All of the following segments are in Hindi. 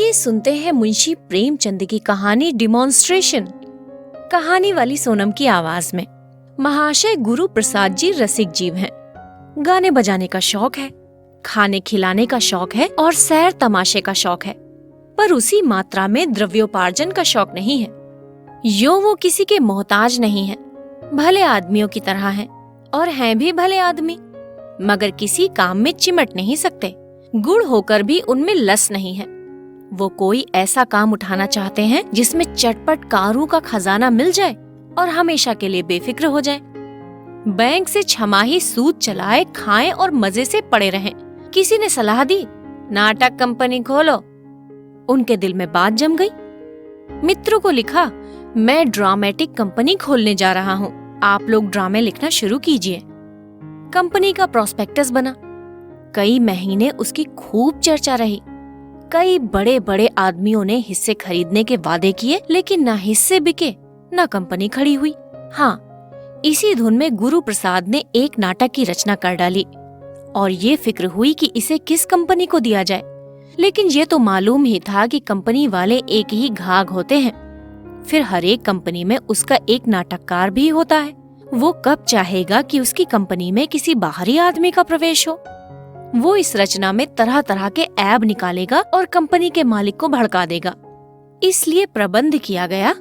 आइए सुनते हैं मुंशी प्रेमचंद की कहानी डिमॉन्स्ट्रेशन। कहानी वाली सोनम की आवाज में। महाशय गुरु प्रसाद जी रसिक जीव हैं। गाने बजाने का शौक है, खाने खिलाने का शौक है और सैर तमाशे का शौक है, पर उसी मात्रा में द्रव्योपार्जन का शौक नहीं है। यो वो किसी के मोहताज नहीं है, भले आदमियों की तरह हैं और हैं भी भले आदमी, मगर किसी काम में चिमट नहीं सकते। गुड़ होकर भी उनमें लस नहीं है। वो कोई ऐसा काम उठाना चाहते हैं जिसमें चटपट कारू का खजाना मिल जाए और हमेशा के लिए बेफिक्र हो जाए। बैंक से छमाही सूद चलाए, खाएं और मजे से पड़े रहें। किसी ने सलाह दी, नाटक कंपनी खोलो। उनके दिल में बात जम गई। मित्रों को लिखा, मैं ड्रामेटिक कंपनी खोलने जा रहा हूँ, आप लोग ड्रामे लिखना शुरू कीजिए। कंपनी का प्रोस्पेक्टस बना। कई महीने उसकी खूब चर्चा रही। कई बड़े बड़े आदमियों ने हिस्से खरीदने के वादे किए, लेकिन ना हिस्से बिके ना कंपनी खड़ी हुई। हाँ, इसी धुन में गुरु प्रसाद ने एक नाटक की रचना कर डाली और ये फिक्र हुई कि इसे किस कंपनी को दिया जाए। लेकिन ये तो मालूम ही था कि कंपनी वाले एक ही घाघ होते हैं। फिर हर एक कंपनी में उसका एक नाटककार भी होता है। वो कब चाहेगा कि उसकी कंपनी में किसी बाहरी आदमी का प्रवेश हो। वो इस रचना में तरह तरह के ऐब निकालेगा और कंपनी के मालिक को भड़का देगा। इसलिए प्रबंध किया गया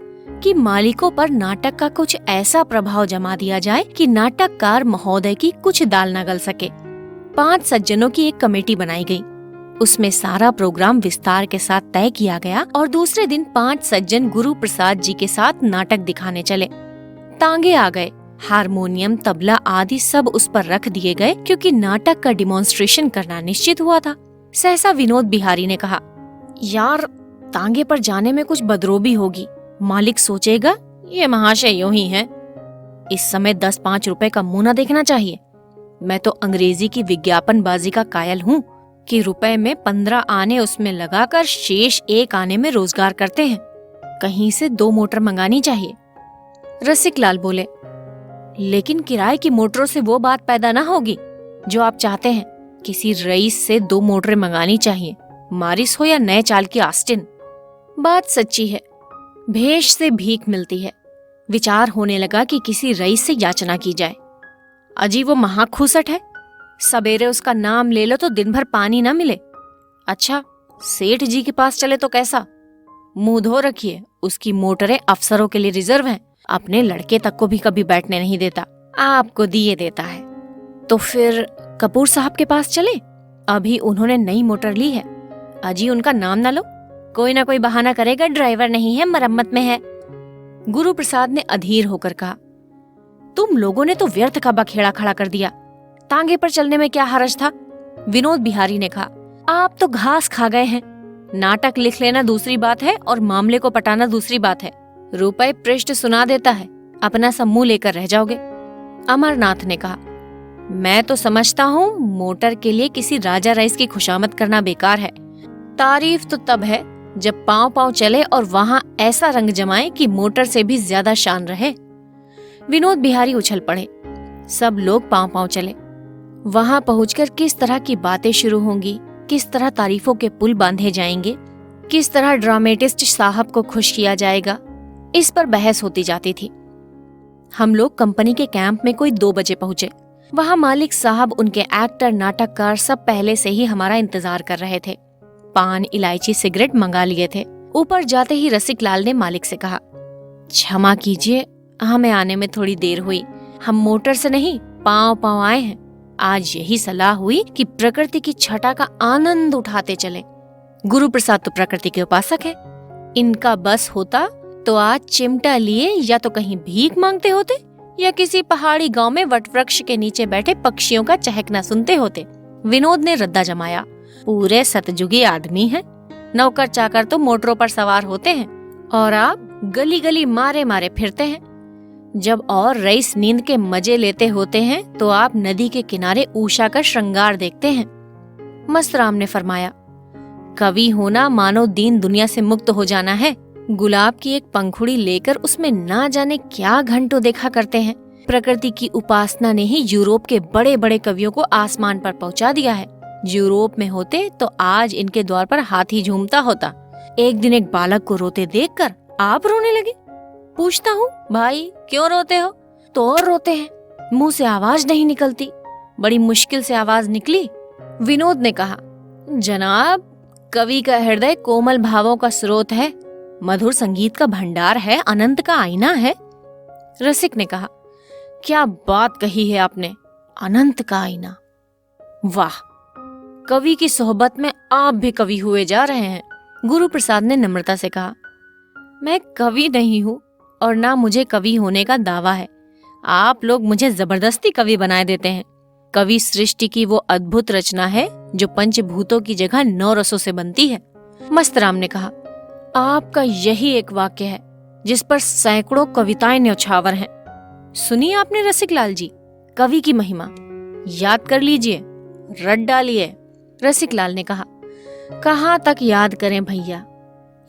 कि मालिकों पर नाटक का कुछ ऐसा प्रभाव जमा दिया जाए कि नाटककार महोदय की कुछ दाल न गल सके। 5 सज्जनों की एक कमेटी बनाई गई। उसमें सारा प्रोग्राम विस्तार के साथ तय किया गया और दूसरे दिन 5 सज्जन गुरु प्रसाद जी के साथ नाटक दिखाने चले। तांगे आ गए, हारमोनियम, तबला आदि सब उस पर रख दिए गए, क्योंकि नाटक का डिमॉन्स्ट्रेशन करना निश्चित हुआ था। सहसा विनोद बिहारी ने कहा, यार तांगे पर जाने में कुछ बदरोबी होगी। मालिक सोचेगा ये महाशय यूं ही हैं। इस समय 10-5 रुपए का मुंह न देखना चाहिए। मैं तो अंग्रेजी की विज्ञापनबाजी का कायल हूँ कि रुपए में 15 आने उसमें लगाकर शेष 1 आने में रोजगार करते हैं। कहीं से 2 मोटर मंगानी चाहिए। रसिक लाल बोले, लेकिन किराए की मोटरों से वो बात पैदा ना होगी जो आप चाहते हैं। किसी रईस से 2 मोटरें मंगानी चाहिए, मारिस हो या नए चाल की आस्टिन। बात सच्ची है, भेष से भीख मिलती है। विचार होने लगा कि किसी रईस से याचना की जाए। अजी वो महाखूसट है, सवेरे उसका नाम ले लो तो दिन भर पानी ना मिले। अच्छा, सेठ जी के पास चले तो कैसा? मुंह धो रखिए, उसकी मोटरें अफसरों के लिए रिजर्व हैं। अपने लड़के तक को भी कभी बैठने नहीं देता, आपको दिए देता है। तो फिर कपूर साहब के पास चले, अभी उन्होंने नई मोटर ली है। अजी उनका नाम ना लो, कोई ना कोई बहाना करेगा, ड्राइवर नहीं है, मरम्मत में है। गुरु प्रसाद ने अधीर होकर कहा, तुम लोगों ने तो व्यर्थ का बखेड़ा खड़ा कर दिया। तांगे पर चलने में क्या हर्ज था? विनोद बिहारी ने कहा, आप तो घास खा गए हैं। नाटक लिख लेना दूसरी बात है और मामले को पटाना दूसरी बात है। रुपए पृष्ठ सुना देता है, अपना सब मुंह लेकर रह जाओगे। अमरनाथ ने कहा, मैं तो समझता हूँ मोटर के लिए किसी राजा रईस की खुशामद करना बेकार है। तारीफ तो तब है जब पांव पांव चले और वहाँ ऐसा रंग जमाए कि मोटर से भी ज्यादा शान रहे। विनोद बिहारी उछल पड़े। सब लोग पांव पांव चले। वहाँ पहुंचकर किस तरह की बातें शुरू होंगी, किस तरह तारीफों के पुल बांधे जाएंगे, किस तरह ड्रामेटिस्ट साहब को खुश किया जाएगा, इस पर बहस होती जाती थी। हम लोग कंपनी के कैंप में कोई 2 बजे पहुंचे। वहाँ मालिक साहब, उनके एक्टर, नाटककार सब पहले से ही हमारा इंतजार कर रहे थे। पान, इलायची, सिगरेट मंगा लिए थे। ऊपर जाते ही रसिक लाल ने मालिक से कहा, क्षमा कीजिए, हमें आने में थोड़ी देर हुई। हम मोटर से नहीं, पांव पांव आए हैं। आज यही सलाह हुई कि प्रकृति की छटा का आनंद उठाते चले। गुरु प्रसाद तो प्रकृति के उपासक है। इनका बस होता तो आज चिमटा लिए या तो कहीं भीख मांगते होते या किसी पहाड़ी गांव में वटवृक्ष के नीचे बैठे पक्षियों का चहकना सुनते होते। विनोद ने रद्दा जमाया, पूरे सतयुगी आदमी हैं। नौकर चाकर तो मोटरों पर सवार होते हैं और आप गली गली मारे मारे फिरते हैं। जब और रईस नींद के मजे लेते होते हैं तो आप नदी के किनारे उषा का श्रृंगार देखते हैं। मस्तराम ने फरमाया, कवि होना मानो दीन दुनिया से मुक्त हो जाना है। गुलाब की एक पंखुड़ी लेकर उसमें ना जाने क्या घंटों देखा करते हैं। प्रकृति की उपासना ने ही यूरोप के बड़े बड़े कवियों को आसमान पर पहुंचा दिया है। यूरोप में होते तो आज इनके द्वार पर हाथी झूमता होता। एक दिन एक बालक को रोते देखकर आप रोने लगे। पूछता हूँ, भाई क्यों रोते हो? तो और रोते हैं, मुंह से आवाज नहीं निकलती। बड़ी मुश्किल से आवाज निकली। विनोद ने कहा, जनाब, कवि का हृदय कोमल भावों का स्रोत है, मधुर संगीत का भंडार है, अनंत का आईना है। रसिक ने कहा, क्या बात कही है आपने, अनंत का आईना। वाह, कवि की सोहबत में आप भी कवि हुए जा रहे हैं। गुरु प्रसाद ने नम्रता से कहा, मैं कवि नहीं हूँ और ना मुझे कवि होने का दावा है। आप लोग मुझे जबरदस्ती कवि बनाए देते हैं। कवि सृष्टि की वो अद्भुत रचना है जो पंचभूतों की जगह 9 रसों से बनती है। मस्तराम ने कहा, आपका यही एक वाक्य है जिस पर सैकड़ों कविताएं न्यौछावर हैं। सुनिए आपने रसिक लाल जी, कवि की महिमा याद कर लीजिए, रट डालिए। रसिक लाल ने कहा, कहाँ तक याद करें भैया,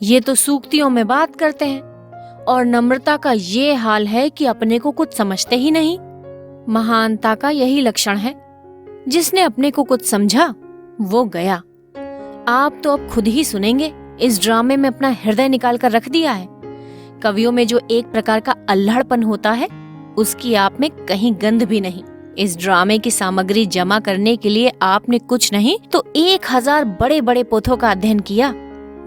ये तो सूक्तियों में बात करते हैं और नम्रता का ये हाल है कि अपने को कुछ समझते ही नहीं। महानता का यही लक्षण है, जिसने अपने को कुछ समझा वो गया। आप तो अब खुद ही सुनेंगे, इस ड्रामे में अपना हृदय निकाल कर रख दिया है। कवियों में जो एक प्रकार का अल्हड़पन होता है, उसकी आप में कहीं गंध भी नहीं। इस ड्रामे की सामग्री जमा करने के लिए आपने कुछ नहीं तो 1000 बड़े बड़े पोथों का अध्ययन किया।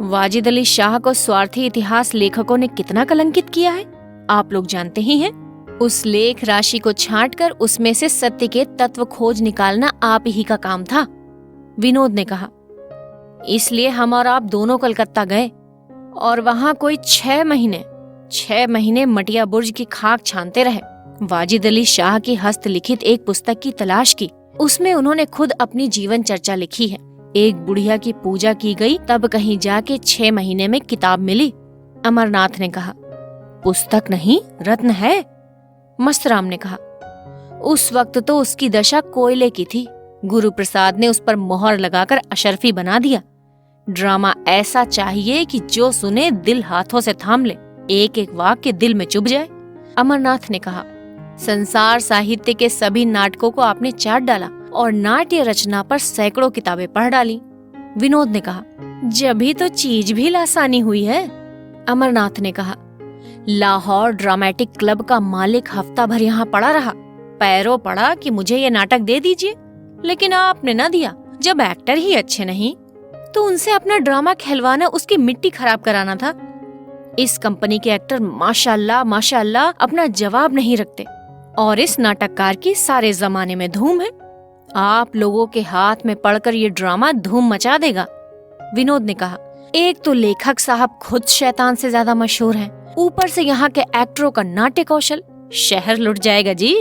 वाजिद अली शाह को स्वार्थी इतिहास लेखकों ने कितना कलंकित किया है, आप लोग जानते ही हैं। उस लेख राशि को छांटकर उसमें से सत्य के तत्व खोज निकालना आप ही का काम था। विनोद ने कहा, इसलिए हम और आप दोनों कलकत्ता गए और वहाँ कोई 6 महीने मटिया बुर्ज की खाक छानते रहे। वाजिद अली शाह की हस्तलिखित एक पुस्तक की तलाश की। उसमें उन्होंने खुद अपनी जीवन चर्चा लिखी है। एक बुढ़िया की पूजा की गई, तब कहीं जाके 6 महीने में किताब मिली। अमरनाथ ने कहा, पुस्तक नहीं रत्न है। मस्तराम ने कहा, उस वक्त तो उसकी दशा कोयले की थी। गुरु प्रसाद ने उस पर मोहर लगाकर अशरफी बना दिया। ड्रामा ऐसा चाहिए कि जो सुने दिल हाथों से थाम ले, एक एक वाक्य दिल में चुभ जाए। अमरनाथ ने कहा, संसार साहित्य के सभी नाटकों को आपने चाट डाला और नाट्य रचना पर सैकड़ों किताबें पढ़ डाली। विनोद ने कहा, जभी तो चीज भी लासानी हुई है। अमरनाथ ने कहा, लाहौर ड्रामेटिक क्लब का मालिक हफ्ता भर यहाँ पड़ा रहा, पैरों पड़ा कि मुझे ये नाटक दे दीजिए, लेकिन आपने न दिया। जब एक्टर ही अच्छे नहीं तो उनसे अपना ड्रामा खिलवाना उसकी मिट्टी खराब कराना था। इस कंपनी के एक्टर माशाअल्लाह अपना जवाब नहीं रखते और इस नाटककार की सारे जमाने में धूम है। आप लोगों के हाथ में पड़कर ये ड्रामा धूम मचा देगा। विनोद ने कहा, एक तो लेखक साहब खुद शैतान से ज्यादा मशहूर हैं, ऊपर से यहाँ के एक्टरों का नाट्य कौशल, शहर लुट जाएगा जी।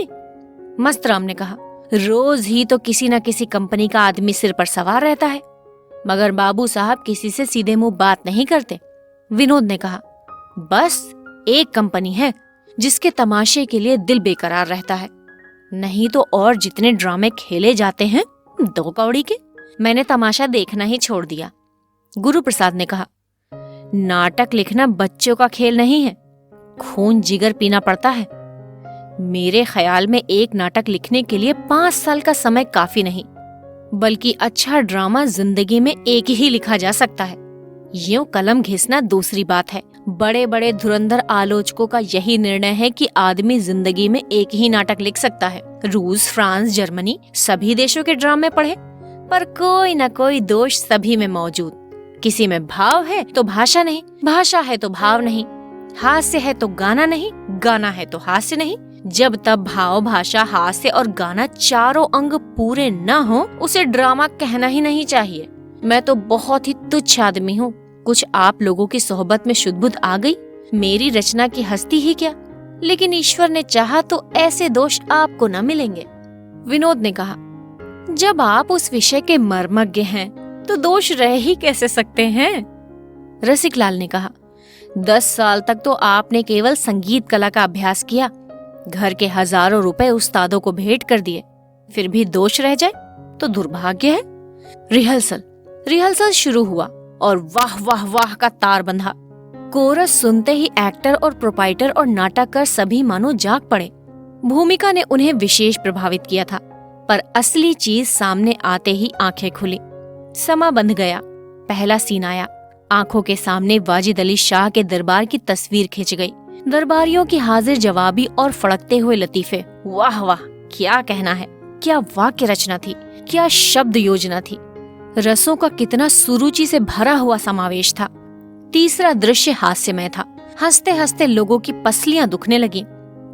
मस्तराम ने कहा, रोज ही तो किसी न किसी कंपनी का आदमी सिर पर सवार रहता है, मगर बाबू साहब किसी से सीधे मुंह बात नहीं करते। विनोद ने कहा, बस एक कंपनी है जिसके तमाशे के लिए दिल बेकरार रहता है, नहीं तो और जितने ड्रामे खेले जाते हैं 2 कौड़ी के। मैंने तमाशा देखना ही छोड़ दिया। गुरु प्रसाद ने कहा, नाटक लिखना बच्चों का खेल नहीं है, खून जिगर पीना पड़ता है। मेरे ख्याल में एक नाटक लिखने के लिए 5 साल का समय काफी नहीं, बल्कि अच्छा ड्रामा जिंदगी में एक ही लिखा जा सकता है। यूं कलम घिसना दूसरी बात है। बड़े बड़े धुरंधर आलोचकों का यही निर्णय है कि आदमी जिंदगी में एक ही नाटक लिख सकता है। रूस, फ्रांस, जर्मनी सभी देशों के ड्रामे पढ़े, पर कोई न कोई दोष सभी में मौजूद। किसी में भाव है तो भाषा नहीं, भाषा है तो भाव नहीं, हास्य है तो गाना नहीं, गाना है तो हास्य नहीं। जब तब भाव, भाषा, हास्य और गाना चारों अंग पूरे न हो, उसे ड्रामा कहना ही नहीं चाहिए। मैं तो बहुत ही तुच्छ आदमी हूँ। कुछ आप लोगों की सोहबत में शुद्ध आ गई, मेरी रचना की हस्ती ही क्या, लेकिन ईश्वर ने चाहा तो ऐसे दोष आपको न मिलेंगे। विनोद ने कहा, जब आप उस विषय के मर्मज्ञ हैं तो दोष रह ही कैसे सकते हैं। रसिक लाल ने कहा, 10 साल तक तो आपने केवल संगीत कला का अभ्यास किया, घर के हजारों रुपए उस्तादों को भेंट कर दिए, फिर भी दोष रह जाए तो दुर्भाग्य है। रिहर्सल शुरू हुआ और वाह वाह वाह का तार बंधा। कोरस सुनते ही एक्टर और प्रोपाइटर और नाटककार सभी मानो जाग पड़े। भूमिका ने उन्हें विशेष प्रभावित किया था, पर असली चीज सामने आते ही आंखें खुली। समा बंध गया। पहला सीन आया। आंखों के सामने वाजिद अली शाह के दरबार की तस्वीर खिंच गई। दरबारियों की हाजिर जवाबी और फड़कते हुए लतीफे, वाह वाह, क्या कहना है, क्या वाक्य रचना थी, क्या शब्द योजना थी। रसों का कितना सुरुचि से भरा हुआ समावेश था। तीसरा दृश्य हास्यमय था। हंसते हंसते लोगों की पसलियां दुखने लगी।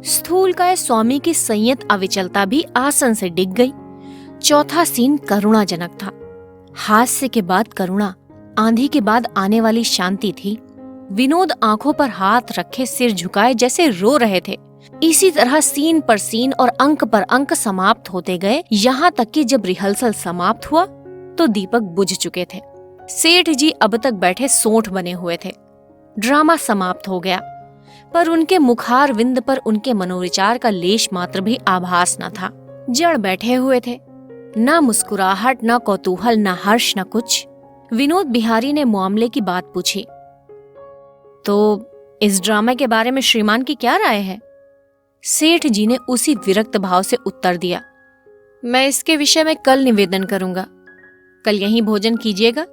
स्थूलकाय स्वामी की संयत अविचलता भी आसन से डिग गई। चौथा सीन करुणाजनक था। हास्य के बाद करुणा, आंधी के बाद आने वाली शांति थी। विनोद आंखों पर हाथ रखे सिर झुकाए जैसे रो रहे थे। इसी तरह सीन पर सीन और अंक पर अंक समाप्त होते गए, यहाँ तक कि जब रिहर्सल समाप्त हुआ तो दीपक बुझ चुके थे। सेठ जी अब तक बैठे सोंठ बने हुए थे। ड्रामा समाप्त हो गया, पर उनके मुखार विंद पर उनके मनोविचार का लेश मात्र भी आभास न था। जड़ बैठे हुए थे, न मुस्कुराहट, न कौतूहल, न हर्ष, न कुछ। विनोद बिहारी ने मामले की बात पूछी, तो इस ड्रामे के बारे में श्रीमान की क्या राय है? सेठ जी ने उसी विरक्त भाव से उत्तर दिया, मैं इसके विषय में कल निवेदन करूंगा। कल यहीं भोजन कीजिएगा।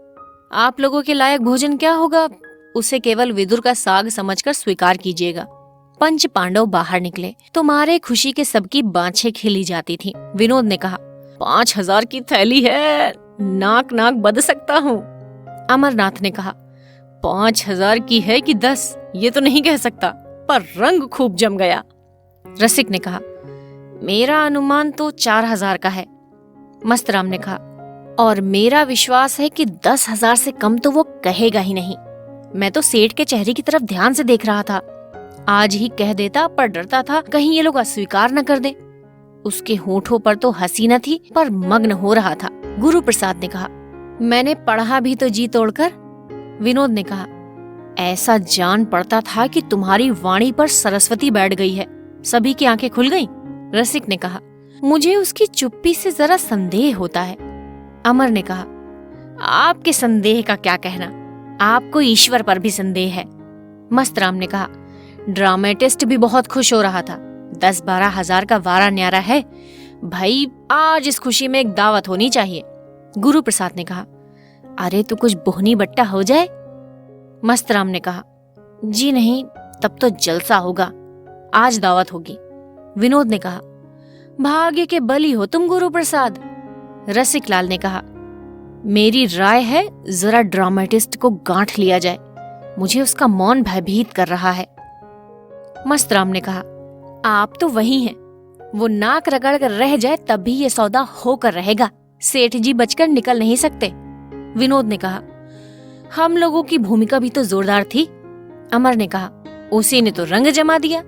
आप लोगों के लायक भोजन क्या होगा, उसे केवल विदुर का साग समझकर स्वीकार कीजिएगा। पंच पांडव बाहर निकले। तुम्हारे खुशी के सबकी बाँछें खिली जाती थी। विनोद ने कहा, 5,000 की थैली है, नाक नाक बद सकता हूँ। अमरनाथ ने कहा, 5,000 की है कि 10, ये तो नहीं कह सकता, पर रंग खूब जम गया। रसिक ने कहा, मेरा अनुमान तो 4,000 का है। मस्तराम ने कहा, और मेरा विश्वास है कि 10,000 से कम तो वो कहेगा ही नहीं। मैं तो सेठ के चेहरे की तरफ ध्यान से देख रहा था। आज ही कह देता, पर डरता था कहीं ये लोग अस्वीकार न कर दे। उसके होठों पर तो हंसी न थी, पर मग्न हो रहा था। गुरु प्रसाद ने कहा, मैंने पढ़ा भी तो जी तोड़कर। विनोद ने कहा, ऐसा जान पड़ता था कि तुम्हारी वाणी पर सरस्वती बैठ गई है। सभी की आंखें खुल गईं। रसिक ने कहा, मुझे उसकी चुप्पी से जरा संदेह होता है। अमर ने कहा, आपके संदेह का क्या कहना, आपको ईश्वर पर भी संदेह है। मस्तराम ने कहा, ड्रामेटिस्ट भी बहुत खुश हो रहा था। 10-12 हजार का वारा न्यारा है भाई, आज इस खुशी में एक दावत होनी चाहिए। गुरु प्रसाद ने कहा, अरे तो कुछ बोहनी बट्टा हो जाए। मस्तराम ने कहा, जी नहीं, तब तो जलसा होगा, आज दावत होगी। विनोद ने कहा, भाग्य के बली हो तुम गुरु प्रसाद। रसिक लाल ने कहा, मेरी राय है जरा ड्रामेटिस्ट को गांठ लिया जाए, मुझे उसका मौन भयभीत कर रहा है। मस्तराम ने कहा, आप तो वही हैं, वो नाक रगड़ कर रह जाए तब भी ये सौदा होकर रहेगा। सेठ जी बचकर निकल नहीं सकते। विनोद ने कहा, हम लोगों की भूमिका भी तो जोरदार थी। अमर ने कहा, उसी ने तो रंग जमा दिया,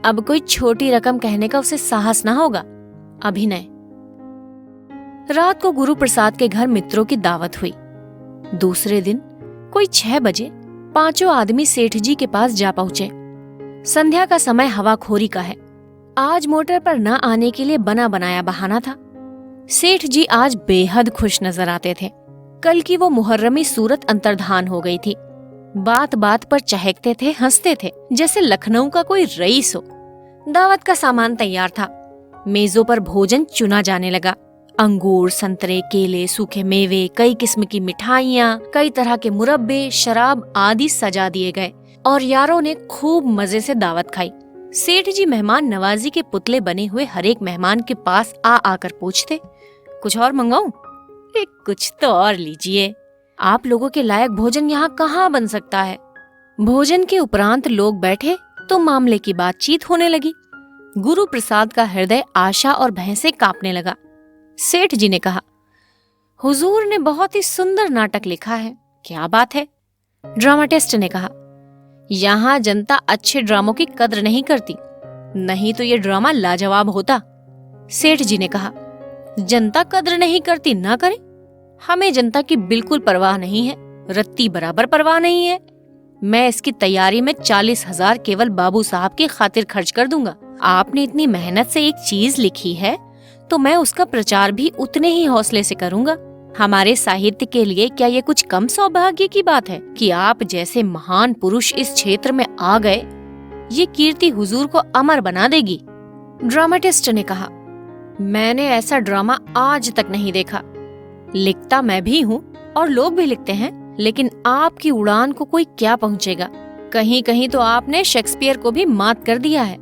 अब कोई छोटी रकम कहने का उसे साहस ना होगा। अभिनय। रात को गुरु प्रसाद के घर मित्रों की दावत हुई। दूसरे दिन कोई 6 बजे 5 आदमी सेठ जी के पास जा पहुंचे। संध्या का समय हवाखोरी का है। आज मोटर पर न आने के लिए बना बनाया बहाना था। सेठ जी आज बेहद खुश नजर आते थे। कल की वो मुहर्रमी सूरत अंतर्धान हो गई थी। बात बात पर चहकते थे, हंसते थे, जैसे लखनऊ का कोई रईस हो। दावत का सामान तैयार था। मेजों पर भोजन चुना जाने लगा। अंगूर, संतरे, केले, सूखे मेवे, कई किस्म की मिठाइयाँ, कई तरह के मुरब्बे, शराब आदि सजा दिए गए और यारों ने खूब मजे से दावत खाई। सेठ जी मेहमान नवाजी के पुतले बने हुए हर एक मेहमान के पास आ आकर पूछते, कुछ और मंगाऊं? कुछ तो और लीजिए, आप लोगों के लायक भोजन यहाँ कहाँ बन सकता है। भोजन के उपरांत लोग बैठे तो मामले की बातचीत होने लगी। गुरु प्रसाद का हृदय आशा और भय से कांपने लगा। सेठ जी ने कहा, हुजूर ने बहुत ही सुंदर नाटक लिखा है, क्या बात है? ड्रामाटिस्ट ने कहा, यहाँ जनता अच्छे ड्रामों की कद्र नहीं करती, नहीं तो ये ड्रामा लाजवाब होता। सेठ जी ने कहा, जनता कद्र नहीं करती ना करे, हमें जनता की बिल्कुल परवाह नहीं है, रत्ती बराबर परवाह नहीं है। मैं इसकी तैयारी में 40,000 केवल बाबू साहब की खातिर खर्च कर दूंगा। आपने इतनी मेहनत से एक चीज लिखी है तो मैं उसका प्रचार भी उतने ही हौसले से करूंगा। हमारे साहित्य के लिए क्या ये कुछ कम सौभाग्य की बात है कि आप जैसे महान पुरुष इस क्षेत्र में आ गए? ये कीर्ति हुजूर को अमर बना देगी। ड्रामेटिस्ट ने कहा, मैंने ऐसा ड्रामा आज तक नहीं देखा। लिखता मैं भी हूँ और लोग भी लिखते हैं, लेकिन आपकी उड़ान को कोई क्या पहुंचेगा। कहीं कहीं तो आपने शेक्सपियर को भी मात कर दिया है।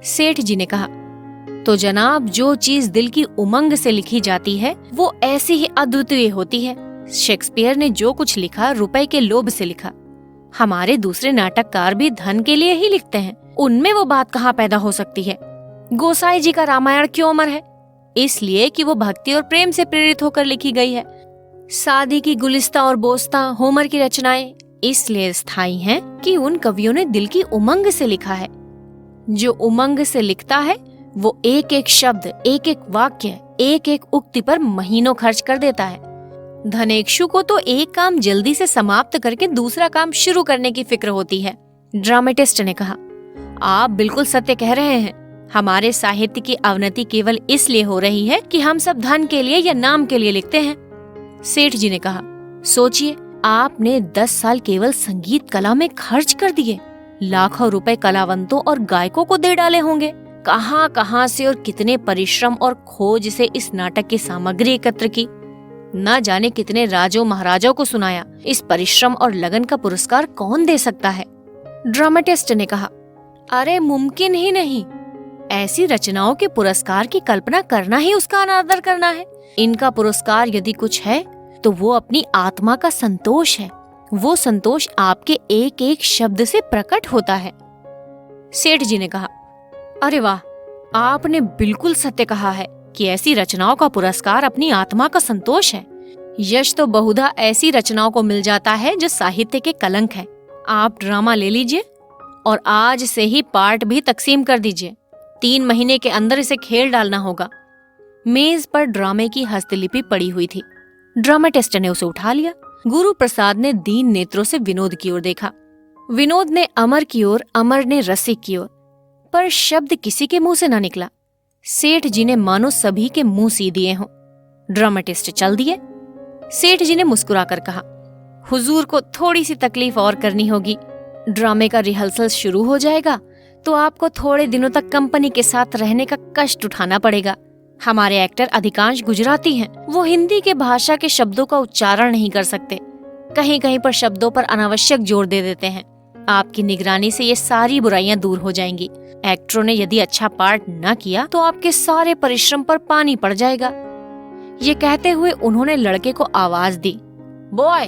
सेठ जी ने कहा, तो जनाब, जो चीज दिल की उमंग से लिखी जाती है वो ऐसी ही अद्वितीय होती है। शेक्सपियर ने जो कुछ लिखा रुपए के लोभ से लिखा। हमारे दूसरे नाटककार भी धन के लिए ही लिखते हैं, उनमें वो बात कहाँ पैदा हो सकती है। गोसाई जी का रामायण क्यों अमर है? इसलिए कि वो भक्ति और प्रेम से प्रेरित होकर लिखी गई है। सादी की गुलिस्ता और बोस्ता, होमर की रचनाएं इसलिए स्थायी हैं कि उन कवियों ने दिल की उमंग से लिखा है। जो उमंग से लिखता है वो एक एक शब्द, एक एक वाक्य, एक एक उक्ति पर महीनों खर्च कर देता है। धनेक्षु को तो एक काम जल्दी से समाप्त करके दूसरा काम शुरू करने की फिक्र होती है। ड्रामेटिस्ट ने कहा, आप बिल्कुल सत्य कह रहे हैं। हमारे साहित्य की अवनति केवल इसलिए हो रही है कि हम सब धन के लिए या नाम के लिए लिखते हैं। सेठ जी ने कहा, सोचिए, आपने 10 साल केवल संगीत कला में खर्च कर दिए। लाखों रुपए कलावंतों और गायकों को दे डाले होंगे। कहां कहां से और कितने परिश्रम और खोज से इस नाटक की सामग्री एकत्र की। न जाने कितने राजों महाराजाओं को सुनाया। इस परिश्रम और लगन का पुरस्कार कौन दे सकता है? ड्रामेटिस्ट ने कहा, अरे मुमकिन ही नहीं। ऐसी रचनाओं के पुरस्कार की कल्पना करना ही उसका अनादर करना है। इनका पुरस्कार यदि कुछ है तो वो अपनी आत्मा का संतोष है। वो संतोष आपके एक एक शब्द से प्रकट होता है। सेठ जी ने कहा, अरे वाह, आपने बिल्कुल सत्य कहा है कि ऐसी रचनाओं का पुरस्कार अपनी आत्मा का संतोष है। यश तो बहुधा ऐसी रचनाओं को मिल जाता है जो साहित्य के कलंक है। आप ड्रामा ले लीजिए और आज से ही पार्ट भी तकसीम कर दीजिए। 3 महीने के अंदर इसे खेल डालना होगा। मेज पर ड्रामे की हस्तलिपि पड़ी हुई थी। ड्रामेटिस्ट ने उसे उठा लिया। गुरु प्रसाद ने दीन नेत्रों से विनोद की ओर देखा। विनोद ने अमर की ओर, अमर ने रसिक की ओर, पर शब्द किसी के मुंह से न निकला। सेठ जी ने मानो सभी के मुंह सी दिए हों। ड्रामेटिस्ट चल दिए। सेठ जी ने मुस्कुराकर कहा, हुजूर को थोड़ी सी तकलीफ और करनी होगी। ड्रामे का रिहर्सल शुरू हो जाएगा तो आपको थोड़े दिनों तक कंपनी के साथ रहने का कष्ट उठाना पड़ेगा। हमारे एक्टर अधिकांश गुजराती हैं। वो हिंदी के भाषा के शब्दों का उच्चारण नहीं कर सकते। कहीं कहीं पर शब्दों पर अनावश्यक जोर दे देते हैं। आपकी निगरानी से ये सारी बुराइयां दूर हो जाएंगी। एक्टरों ने यदि अच्छा पार्ट न किया तो आपके सारे परिश्रम पर पानी पड़ जाएगा। ये कहते हुए उन्होंने लड़के को आवाज दी, बॉय,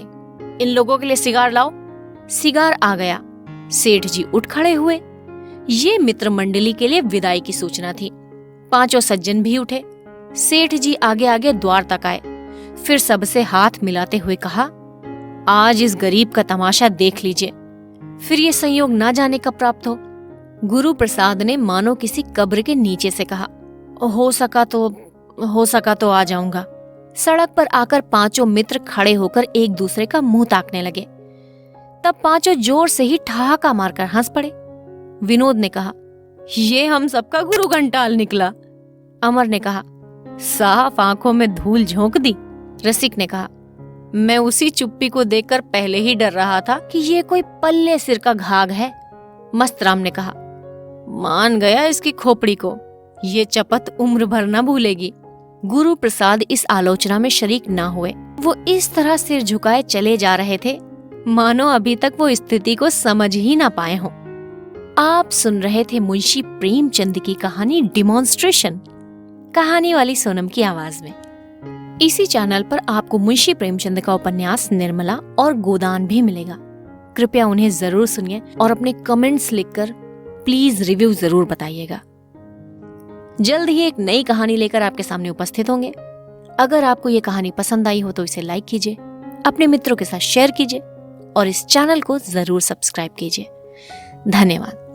इन लोगों के लिए सिगार लाओ। सिगार आ गया। सेठ जी उठ खड़े हुए। ये मित्र मंडली के लिए विदाई की सूचना थी। 5 सज्जन भी उठे। सेठ जी आगे आगे द्वार तक आए, फिर सबसे हाथ मिलाते हुए कहा, आज इस गरीब का तमाशा देख लीजिए, फिर ये संयोग ना जाने कब प्राप्त हो। गुरु प्रसाद ने मानो किसी कब्र के नीचे से कहा, हो सका तो आ जाऊंगा। सड़क पर आकर 5 मित्र खड़े होकर एक दूसरे का मुंह ताकने लगे। तब 5 जोर से ही ठहाका मारकर हंस पड़े। विनोद ने कहा, ये हम सबका गुरु घंटाल निकला। अमर ने कहा, साफ आंखों में धूल झोंक दी। रसिक ने कहा, मैं उसी चुप्पी को देखकर पहले ही डर रहा था कि ये कोई पल्ले सिर का घाघ है। मस्तराम ने कहा, मान गया इसकी खोपड़ी को, ये चपत उम्र भर न भूलेगी। गुरु प्रसाद इस आलोचना में शरीक न हुए। वो इस तरह सिर झुकाए चले जा रहे थे मानो अभी तक वो स्थिति को समझ ही ना पाए हों। आप सुन रहे थे मुंशी प्रेमचंद की कहानी डिमॉन्स्ट्रेशन, कहानी वाली सोनम की आवाज में। इसी चैनल पर आपको मुंशी प्रेमचंद का उपन्यास निर्मला और गोदान भी मिलेगा। कृपया उन्हें जरूर सुनिए और अपने कमेंट्स लिखकर प्लीज रिव्यू जरूर बताइएगा। जल्द ही एक नई कहानी लेकर आपके सामने उपस्थित होंगे। अगर आपको ये कहानी पसंद आई हो तो इसे लाइक कीजिए, अपने मित्रों के साथ शेयर कीजिए और इस चैनल को जरूर सब्सक्राइब कीजिए। धन्यवाद।